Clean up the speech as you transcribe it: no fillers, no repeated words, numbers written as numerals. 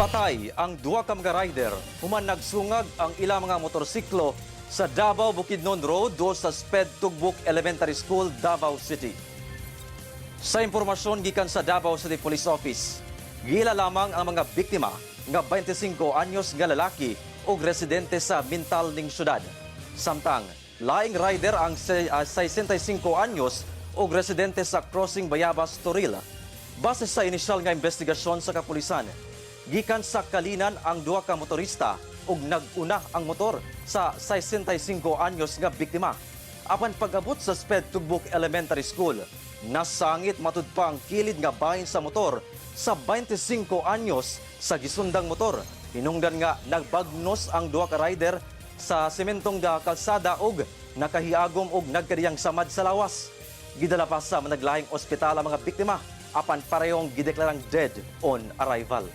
Patay ang duha ka mga rider human nagsungag ang ilang mga motorsiklo sa Davao Bukidnon Road do sa Sped Tugbuk Elementary School, Davao City. Sa impormasyon gikan sa Davao City Police Office, gila lamang ang mga biktima nga 25 anyos nga lalaki ug residente sa Mintal ning syudad. Samtang laing rider ang 65 anyos ug residente sa Crossing Bayabas, Toril. Base sa inisyal nga investigasyon sa kapulisan, gikan sa kalinan ang duha ka motorista ug nag-una ang motor sa 65 anyos nga biktima. Apan pag-abot sa Sped Tugbuk Elementary School, nasangit matud pa ang kilid nga bahin sa motor sa 25 anyos sa gisundang motor. Hinungdan nga nagbagnos ang duha ka rider sa sementong kalsada ug nakahiagom ug nagkariyang samad sa lawas. Gidala pa sa managlahing ospital ang mga biktima apan parehong gideklarang dead on arrival.